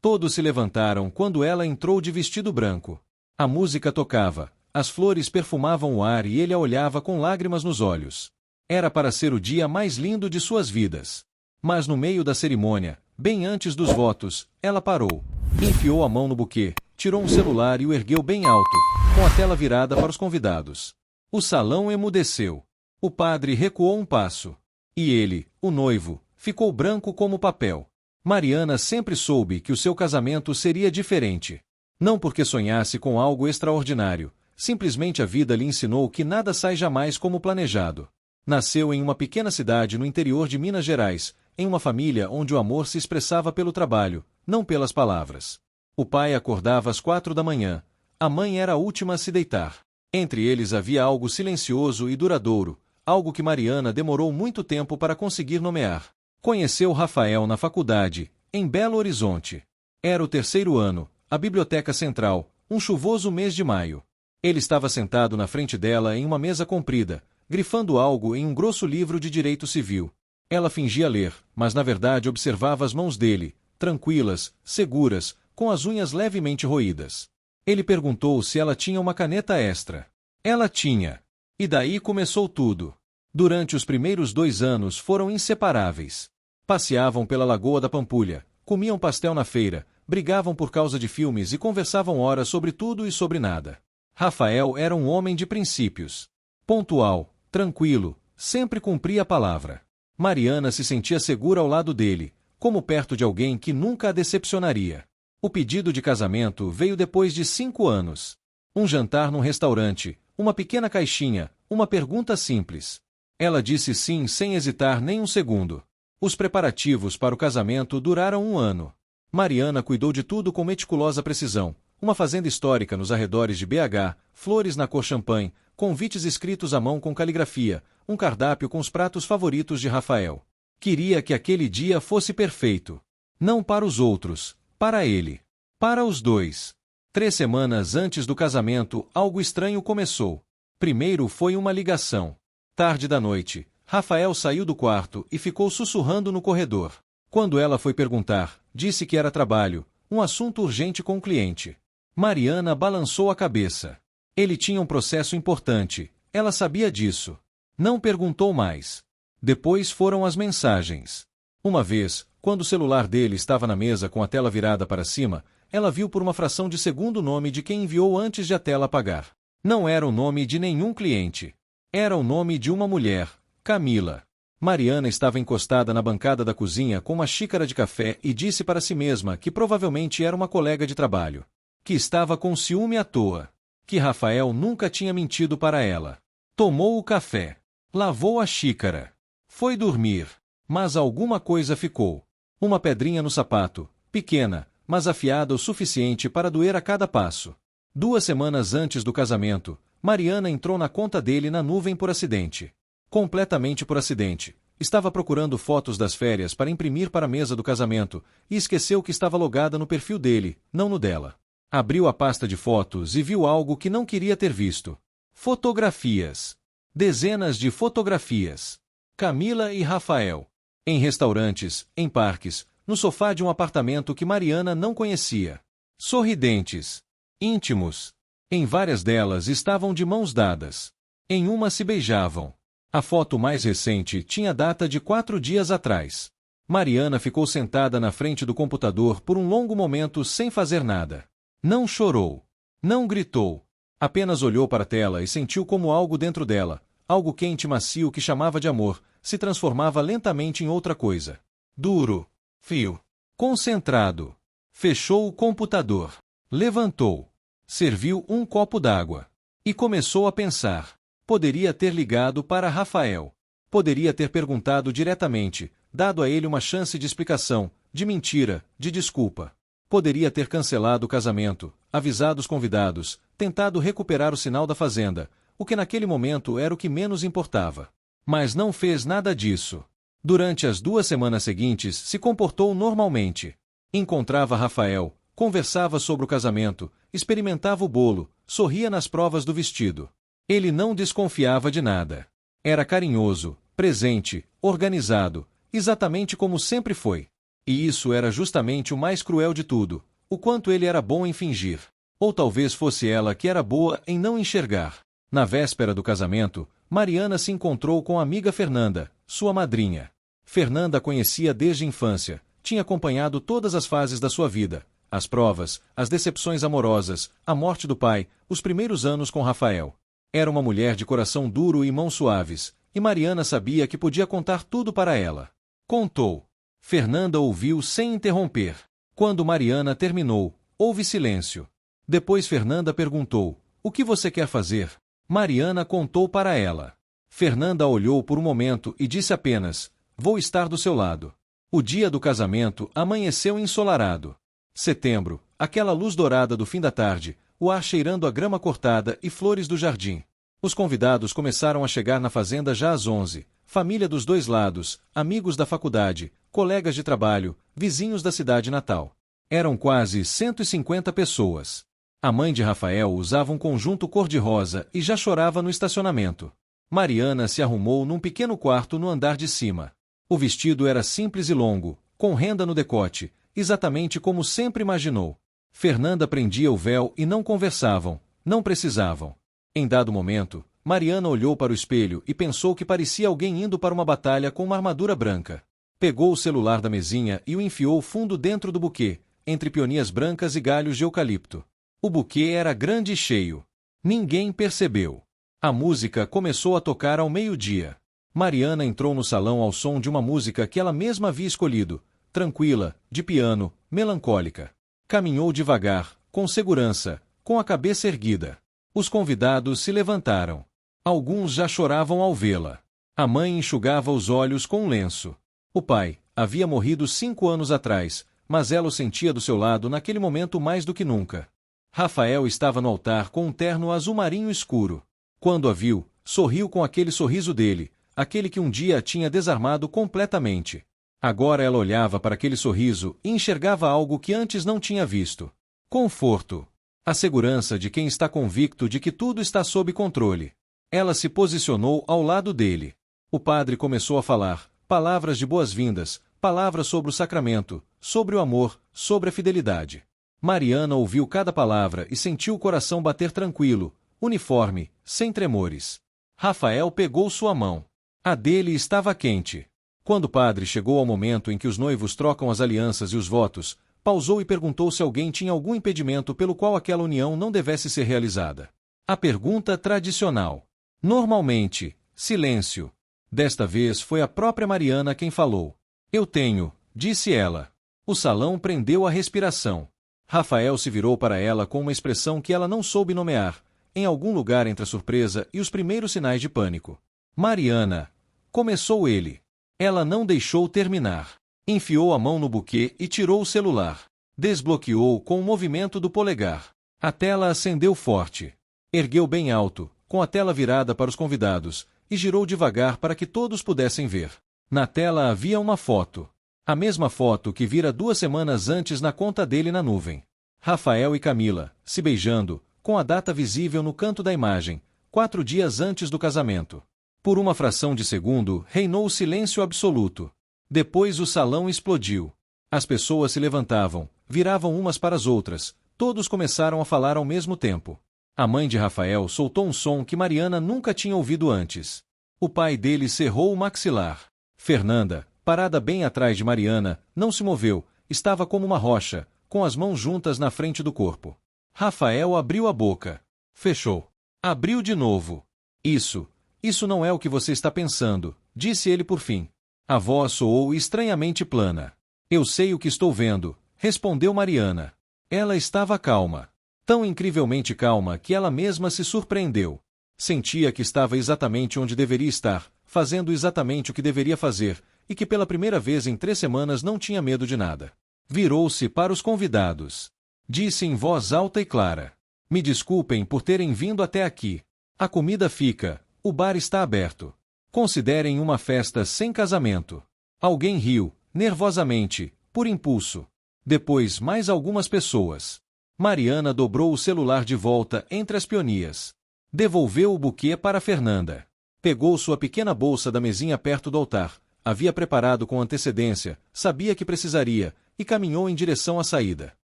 Todos se levantaram quando ela entrou de vestido branco. A música tocava, as flores perfumavam o ar e ele a olhava com lágrimas nos olhos. Era para ser o dia mais lindo de suas vidas. Mas no meio da cerimônia, bem antes dos votos, ela parou. Enfiou a mão no buquê, tirou um celular e o ergueu bem alto, com a tela virada para os convidados. O salão emudeceu. O padre recuou um passo. E ele, o noivo, ficou branco como papel. Mariana sempre soube que o seu casamento seria diferente. Não porque sonhasse com algo extraordinário, simplesmente a vida lhe ensinou que nada sai jamais como planejado. Nasceu em uma pequena cidade no interior de Minas Gerais, em uma família onde o amor se expressava pelo trabalho, não pelas palavras. O pai acordava às 4 da manhã, a mãe era a última a se deitar. Entre eles havia algo silencioso e duradouro, algo que Mariana demorou muito tempo para conseguir nomear. Conheceu Rafael na faculdade, em Belo Horizonte. Era o 3º ano, a Biblioteca Central, um chuvoso mês de maio. Ele estava sentado na frente dela em uma mesa comprida, grifando algo em um grosso livro de direito civil. Ela fingia ler, mas na verdade observava as mãos dele, tranquilas, seguras, com as unhas levemente roídas. Ele perguntou se ela tinha uma caneta extra. Ela tinha. E daí começou tudo. Durante os primeiros 2 anos foram inseparáveis. Passeavam pela Lagoa da Pampulha, comiam pastel na feira, brigavam por causa de filmes e conversavam horas sobre tudo e sobre nada. Rafael era um homem de princípios. Pontual, tranquilo, sempre cumpria a palavra. Mariana se sentia segura ao lado dele, como perto de alguém que nunca a decepcionaria. O pedido de casamento veio depois de 5 anos. Um jantar num restaurante, uma pequena caixinha, uma pergunta simples. Ela disse sim sem hesitar nem um segundo. Os preparativos para o casamento duraram 1 ano. Mariana cuidou de tudo com meticulosa precisão. Uma fazenda histórica nos arredores de BH, flores na cor champanhe, convites escritos à mão com caligrafia, um cardápio com os pratos favoritos de Rafael. Queria que aquele dia fosse perfeito. Não para os outros, para ele. Para os dois. 3 semanas antes do casamento, algo estranho começou. Primeiro foi uma ligação. Tarde da noite, Rafael saiu do quarto e ficou sussurrando no corredor. Quando ela foi perguntar, disse que era trabalho, um assunto urgente com o cliente. Mariana balançou a cabeça. Ele tinha um processo importante, ela sabia disso. Não perguntou mais. Depois foram as mensagens. Uma vez, quando o celular dele estava na mesa com a tela virada para cima, ela viu por uma fração de segundo o nome de quem enviou antes de a tela apagar. Não era o nome de nenhum cliente. Era o nome de uma mulher, Camila. Mariana estava encostada na bancada da cozinha com uma xícara de café e disse para si mesma que provavelmente era uma colega de trabalho. Que estava com ciúme à toa. Que Rafael nunca tinha mentido para ela. Tomou o café. Lavou a xícara. Foi dormir. Mas alguma coisa ficou. Uma pedrinha no sapato, pequena, mas afiada o suficiente para doer a cada passo. 2 semanas antes do casamento, Mariana entrou na conta dele na nuvem por acidente. Completamente por acidente. Estava procurando fotos das férias para imprimir para a mesa do casamento e esqueceu que estava logada no perfil dele, não no dela. Abriu a pasta de fotos e viu algo que não queria ter visto. Fotografias. Dezenas de fotografias. Camila e Rafael. Em restaurantes, em parques, no sofá de um apartamento que Mariana não conhecia. Sorridentes. Íntimos. Em várias delas estavam de mãos dadas. Em uma se beijavam. A foto mais recente tinha data de 4 dias atrás. Mariana ficou sentada na frente do computador por um longo momento sem fazer nada. Não chorou. Não gritou. Apenas olhou para a tela e sentiu como algo dentro dela, algo quente e macio que chamava de amor, se transformava lentamente em outra coisa. Duro. Frio. Concentrado. Fechou o computador. Levantou. Serviu um copo d'água. E começou a pensar. Poderia ter ligado para Rafael. Poderia ter perguntado diretamente, dado a ele uma chance de explicação, de mentira, de desculpa. Poderia ter cancelado o casamento, avisado os convidados, tentado recuperar o sinal da fazenda, o que naquele momento era o que menos importava. Mas não fez nada disso. Durante as 2 semanas seguintes, se comportou normalmente. Encontrava Rafael, conversava sobre o casamento, experimentava o bolo, sorria nas provas do vestido. Ele não desconfiava de nada. Era carinhoso, presente, organizado, exatamente como sempre foi. E isso era justamente o mais cruel de tudo, o quanto ele era bom em fingir. Ou talvez fosse ela que era boa em não enxergar. Na véspera do casamento, Mariana se encontrou com a amiga Fernanda, sua madrinha. Fernanda a conhecia desde a infância, tinha acompanhado todas as fases da sua vida, as provas, as decepções amorosas, a morte do pai, os primeiros anos com Rafael. Era uma mulher de coração duro e mãos suaves, e Mariana sabia que podia contar tudo para ela. Contou. Fernanda ouviu sem interromper. Quando Mariana terminou, houve silêncio. Depois Fernanda perguntou: "O que você quer fazer?" Mariana contou para ela. Fernanda olhou por um momento e disse apenas: "Vou estar do seu lado." O dia do casamento amanheceu ensolarado. Setembro, aquela luz dourada do fim da tarde, o ar cheirando a grama cortada e flores do jardim. Os convidados começaram a chegar na fazenda já às 11, família dos dois lados, amigos da faculdade, colegas de trabalho, vizinhos da cidade natal. Eram quase 150 pessoas. A mãe de Rafael usava um conjunto cor-de-rosa e já chorava no estacionamento. Mariana se arrumou num pequeno quarto no andar de cima. O vestido era simples e longo, com renda no decote, exatamente como sempre imaginou. Fernanda prendia o véu e não conversavam, não precisavam. Em dado momento, Mariana olhou para o espelho e pensou que parecia alguém indo para uma batalha com uma armadura branca. Pegou o celular da mesinha e o enfiou fundo dentro do buquê, entre peonias brancas e galhos de eucalipto. O buquê era grande e cheio. Ninguém percebeu. A música começou a tocar ao meio-dia. Mariana entrou no salão ao som de uma música que ela mesma havia escolhido, tranquila, de piano, melancólica. Caminhou devagar, com segurança, com a cabeça erguida. Os convidados se levantaram. Alguns já choravam ao vê-la. A mãe enxugava os olhos com um lenço. O pai havia morrido 5 anos atrás, mas ela o sentia do seu lado naquele momento mais do que nunca. Rafael estava no altar com um terno azul marinho escuro. Quando a viu, sorriu com aquele sorriso dele, aquele que um dia a tinha desarmado completamente. Agora ela olhava para aquele sorriso e enxergava algo que antes não tinha visto. Conforto. A segurança de quem está convicto de que tudo está sob controle. Ela se posicionou ao lado dele. O padre começou a falar, palavras de boas-vindas, palavras sobre o sacramento, sobre o amor, sobre a fidelidade. Mariana ouviu cada palavra e sentiu o coração bater tranquilo, uniforme, sem tremores. Rafael pegou sua mão. A dele estava quente. Quando o padre chegou ao momento em que os noivos trocam as alianças e os votos, pausou e perguntou se alguém tinha algum impedimento pelo qual aquela união não devesse ser realizada. A pergunta tradicional. Normalmente, silêncio. Desta vez foi a própria Mariana quem falou. "Eu tenho", disse ela. O salão prendeu a respiração. Rafael se virou para ela com uma expressão que ela não soube nomear, em algum lugar entre a surpresa e os primeiros sinais de pânico. "Mariana", começou ele. Ela não deixou terminar. Enfiou a mão no buquê e tirou o celular. Desbloqueou com o movimento do polegar. A tela acendeu forte. Ergueu bem alto, com a tela virada para os convidados, e girou devagar para que todos pudessem ver. Na tela havia uma foto. A mesma foto que vira 2 semanas antes na conta dele na nuvem. Rafael e Camila, se beijando, com a data visível no canto da imagem, 4 dias antes do casamento. Por uma fração de segundo, reinou o silêncio absoluto. Depois o salão explodiu. As pessoas se levantavam, viravam umas para as outras, todos começaram a falar ao mesmo tempo. A mãe de Rafael soltou um som que Mariana nunca tinha ouvido antes. O pai dele cerrou o maxilar. Fernanda, parada bem atrás de Mariana, não se moveu, estava como uma rocha, com as mãos juntas na frente do corpo. Rafael abriu a boca. Fechou. Abriu de novo. Isso não é o que você está pensando, disse ele por fim. A voz soou estranhamente plana. Eu sei o que estou vendo, respondeu Mariana. Ela estava calma. Tão incrivelmente calma que ela mesma se surpreendeu. Sentia que estava exatamente onde deveria estar, fazendo exatamente o que deveria fazer, e que pela primeira vez em 3 semanas não tinha medo de nada. Virou-se para os convidados. Disse em voz alta e clara. Me desculpem por terem vindo até aqui. A comida fica, o bar está aberto. Considerem uma festa sem casamento. Alguém riu, nervosamente, por impulso. Depois mais algumas pessoas. Mariana dobrou o celular de volta entre as peonias. Devolveu o buquê para Fernanda. Pegou sua pequena bolsa da mesinha perto do altar, Havia preparado com antecedência, sabia que precisaria, e caminhou em direção à saída.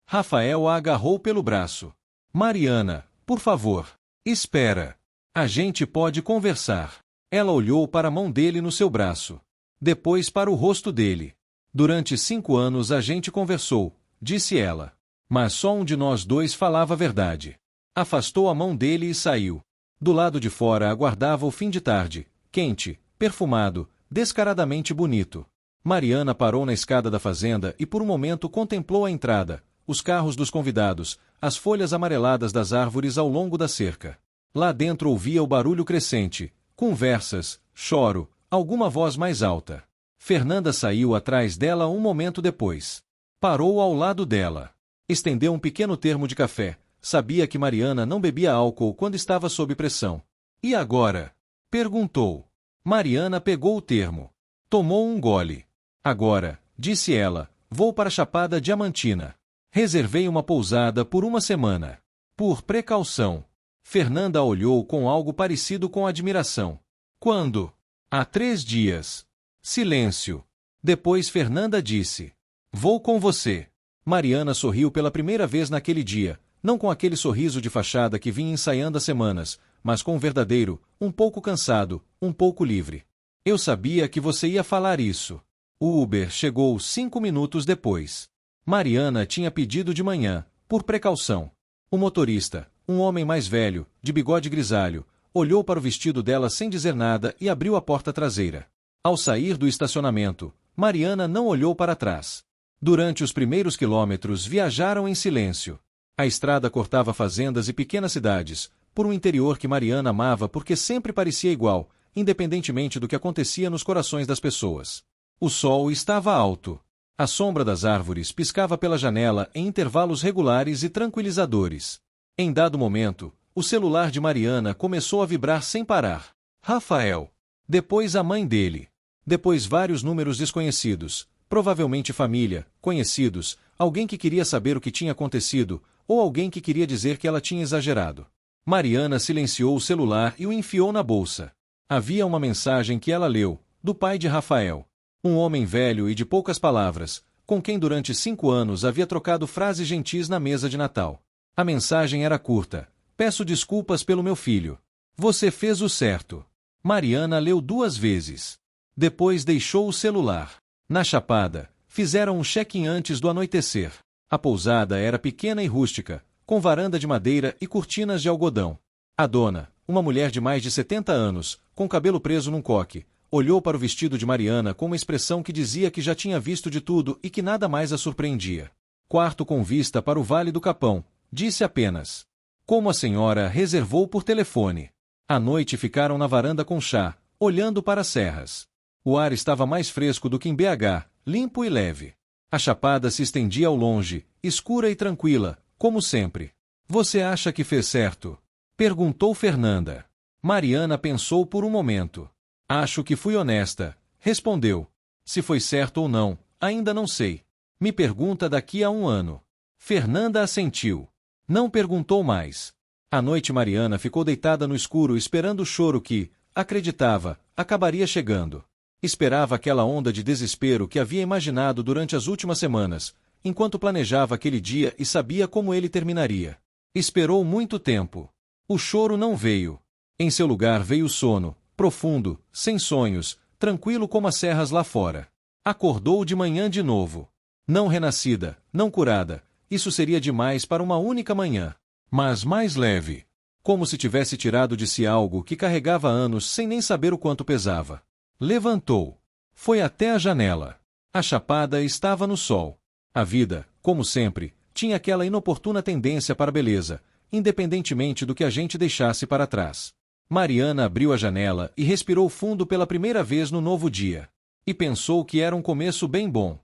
Rafael a agarrou pelo braço. Mariana, por favor. Espera. A gente pode conversar. Ela olhou para a mão dele no seu braço. Depois para o rosto dele. Durante 5 anos a gente conversou, disse ela. Mas só um de nós dois falava a verdade. Afastou a mão dele e saiu. Do lado de fora aguardava o fim de tarde, quente, perfumado, descaradamente bonito. Mariana parou na escada da fazenda e por um momento contemplou a entrada, os carros dos convidados, as folhas amareladas das árvores ao longo da cerca. Lá dentro ouvia o barulho crescente, conversas, choro, alguma voz mais alta. Fernanda saiu atrás dela um momento depois. Parou ao lado dela. Estendeu um pequeno termo de café. Sabia que Mariana não bebia álcool quando estava sob pressão. E agora? Perguntou. Mariana pegou o termo. Tomou um gole. Agora, disse ela, vou para a Chapada Diamantina. Reservei uma pousada por 1 semana. Por precaução. Fernanda olhou com algo parecido com admiração. Quando? Há 3 dias. Silêncio. Depois Fernanda disse. Vou com você. Mariana sorriu pela primeira vez naquele dia. Não com aquele sorriso de fachada que vinha ensaiando há semanas, mas com um verdadeiro, um pouco cansado, um pouco livre. Eu sabia que você ia falar isso. O Uber chegou 5 minutos depois. Mariana tinha pedido de manhã, por precaução. O motorista, um homem mais velho, de bigode grisalho, olhou para o vestido dela sem dizer nada e abriu a porta traseira. Ao sair do estacionamento, Mariana não olhou para trás. Durante os primeiros quilômetros viajaram em silêncio. A estrada cortava fazendas e pequenas cidades, por um interior que Mariana amava porque sempre parecia igual, independentemente do que acontecia nos corações das pessoas. O sol estava alto. A sombra das árvores piscava pela janela em intervalos regulares e tranquilizadores. Em dado momento, o celular de Mariana começou a vibrar sem parar. Rafael. Depois a mãe dele. Depois vários números desconhecidos, provavelmente família, conhecidos, alguém que queria saber o que tinha acontecido, ou alguém que queria dizer que ela tinha exagerado. Mariana silenciou o celular e o enfiou na bolsa. Havia uma mensagem que ela leu, do pai de Rafael. Um homem velho e de poucas palavras, com quem durante 5 anos havia trocado frases gentis na mesa de Natal. A mensagem era curta. Peço desculpas pelo meu filho. Você fez o certo. Mariana leu 2 vezes. Depois deixou o celular. Na Chapada, fizeram um check-in antes do anoitecer. A pousada era pequena e rústica, com varanda de madeira e cortinas de algodão. A dona, uma mulher de mais de 70 anos, com cabelo preso num coque, olhou para o vestido de Mariana com uma expressão que dizia que já tinha visto de tudo e que nada mais a surpreendia. Quarto com vista para o Vale do Capão, disse apenas. Como a senhora reservou por telefone. À noite ficaram na varanda com chá, olhando para as serras. O ar estava mais fresco do que em BH, limpo e leve. A chapada se estendia ao longe, escura e tranquila, como sempre. Você acha que fez certo? Perguntou Fernanda. Mariana pensou por um momento. Acho que fui honesta, respondeu. Se foi certo ou não, ainda não sei. Me pergunta daqui a 1 ano. Fernanda assentiu. Não perguntou mais. À noite Mariana ficou deitada no escuro esperando o choro que, acreditava, acabaria chegando. Esperava aquela onda de desespero que havia imaginado durante as últimas semanas, enquanto planejava aquele dia e sabia como ele terminaria. Esperou muito tempo. O choro não veio. Em seu lugar veio o sono, profundo, sem sonhos, tranquilo como as serras lá fora. Acordou de manhã de novo. Não renascida, não curada, isso seria demais para uma única manhã. Mas mais leve. Como se tivesse tirado de si algo que carregava anos sem nem saber o quanto pesava. Levantou. Foi até a janela. A chapada estava no sol. A vida, como sempre, tinha aquela inoportuna tendência para a beleza, independentemente do que a gente deixasse para trás. Mariana abriu a janela e respirou fundo pela primeira vez no novo dia. E pensou que era um começo bem bom.